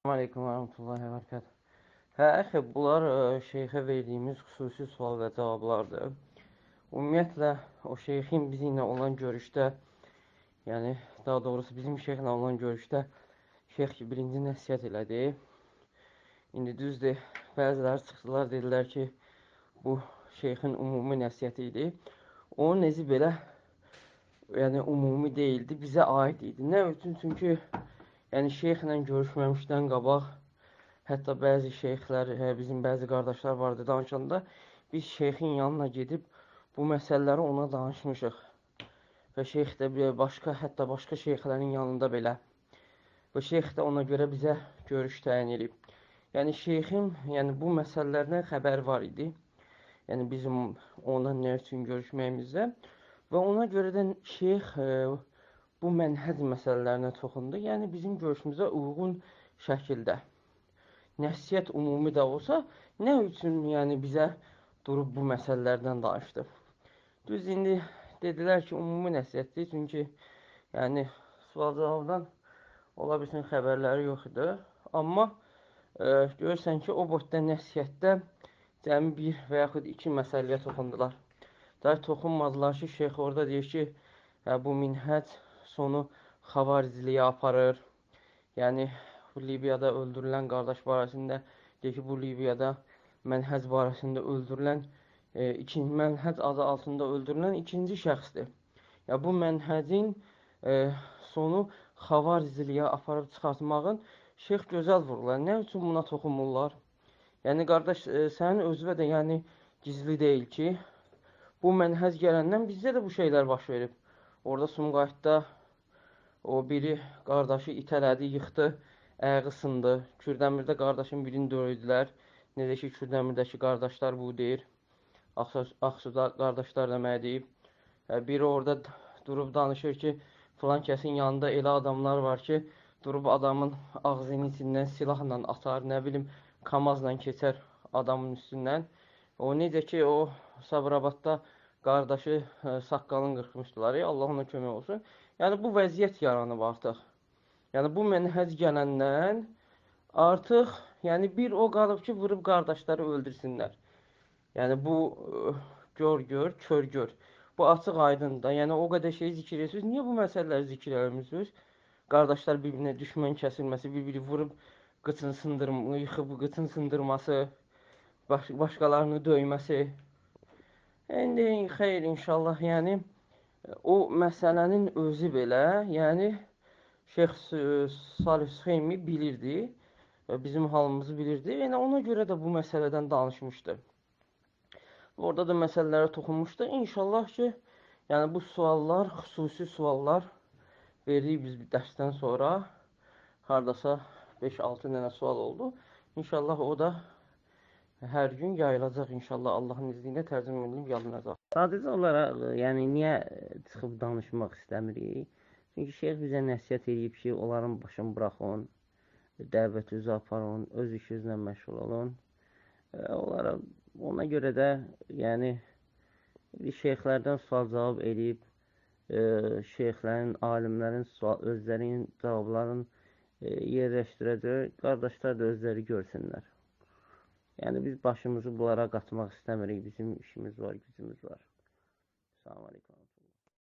Aleyküm və rəhmətullahi və bərəkət. Hə, əxi, bunlar şeyxə verdiyimiz xüsusi sual və cavablardır. Ümumiyyətlə, o şeyxin bizimlə olan görüşdə, yəni, daha doğrusu bizim şeyxlə olan görüşdə şeyx birinci nəsiyyət elədi. İndi düzdür, bəziləri çıxdılar, dedilər ki, bu şeyxin ümumi nəsiyyəti idi. Onun nezi belə, yəni, ümumi deyildi, bizə aid idi. Nə üçün? Çünki, yəni, şeyxlə görüşməmişdən qabaq, hətta bəzi şeyxlər, bizim bəzi qardaşlar vardı danışanda, biz şeyxin yanına gedib bu məsələləri ona danışmışıq. Və şeyx də hətta başqa şeyxlərin yanında belə. Və şeyx də ona görə bizə görüş təyin edib. Yəni şeyxin, yəni bu məsələlərdən xəbəri var idi. Yəni bizim ona nə üçün görüşməyimizdə və ona görə də şeyx bu mənhəc məsələlərinə toxundu. Yəni bizim görüşümüzə uyğun şəkildə. Nəsiyyət ümumi də olsa, nə üçün yəni bizə durub bu məsələlərdən danışdı? Düz indi dedilər ki, ümumi nəsiyyətdir, çünki yəni sual-cavabdan ola bilsin xəbərləri yox idi. Amma görürsən ki, o boyda nəsiyyətdə cəmi bir və yaxud iki məsələyə toxundular. Daha toxunmadılar ki, şeyx orada deyir ki, bu minhəc sonu xavariciliyə aparır. Yəni, bu Libiyada öldürülən qardaş barəsində deyir ki, bu Libiyada mənhəc barəsində öldürülən, mənhəc adı altında öldürülən ikinci şəxsdir. Ya, bu mənhəcin sonu xavariciliyə aparıb çıxartmağın şeyx gözəl vururlar. Nə üçün buna toxunmurlar? Yəni, qardaş, sənin özünə də yəni gizli deyil ki, bu mənhəc gələndən bizdə də bu şeylər baş verib. Orada Sumqayıtda o biri qardaşı itələdi, yıxdı, ayağı sındı. Kürdəmirdə qardaşın birini döydülər. Necə ki, Kürdəmirdəki qardaşlar bu deyir. Ağsuda qardaşlar da mənə deyib. Biri orada durub danışır ki, filan kəsin yanında elə adamlar var ki, durub adamın ağzının içindən silahla atar, nə bilim, kamazla keçər adamın üstündən. O necə ki, o Sabirabadda qardaşı saqqalını qırxmışdılar. Allah ona kömək olsun. Yəni, bu vəziyyət yaranıb artıq. Yəni, bu mənhəc gələndən artıq, yəni, bir o qalıb ki, vurub qardaşları öldürsünlər. Yəni, bu gör, kör gör. Bu açıq aydındır. Yəni, o qədər şey zikr edirsiniz. Niyə bu məsələləri zikr eləmirsiniz? Qardaşlar bir-birinə düşmən kəsilməsi, bir-biri vurub qıçını sındırması, yıxıb qıçını sındırması, başqalarını döyməsi. İndi xeyr, inşallah, yəni, o məsələnin özü belə, yəni, Şeyx Salih Süheymi bilirdi və bizim halımızı bilirdi. Yəni, ona görə də bu məsələdən danışmışdı. Orada da məsələlərə toxunmuşdu. İnşallah ki, yəni, bu suallar, xüsusi suallar veririk biz dərsdən sonra. Haradasa 5-6 dənə sual oldu. İnşallah o da hər gün yayılacaq inşallah Allahın izni ilə tərcümə edilib yayılacaq. Sadəcə olaraq, yəni niyə çıxıb danışmaq istəmirik? Çünki şeyx bizə nəsihət edib ki, onların başını buraxın, dəvət üzə aparın, öz işinizlə məşğul olun. Ona görə də, yəni, şeyxlərdən sual-cavab edib, şeyxlərin, alimlərin özlərinin cavablarını yerləşdirəcək, qardaşlar da özləri görsünlər. Yəni, biz başımızı bunlara qatmaq istəmirik. Bizim işimiz var, gücümüz var. Selamun Aleyküm.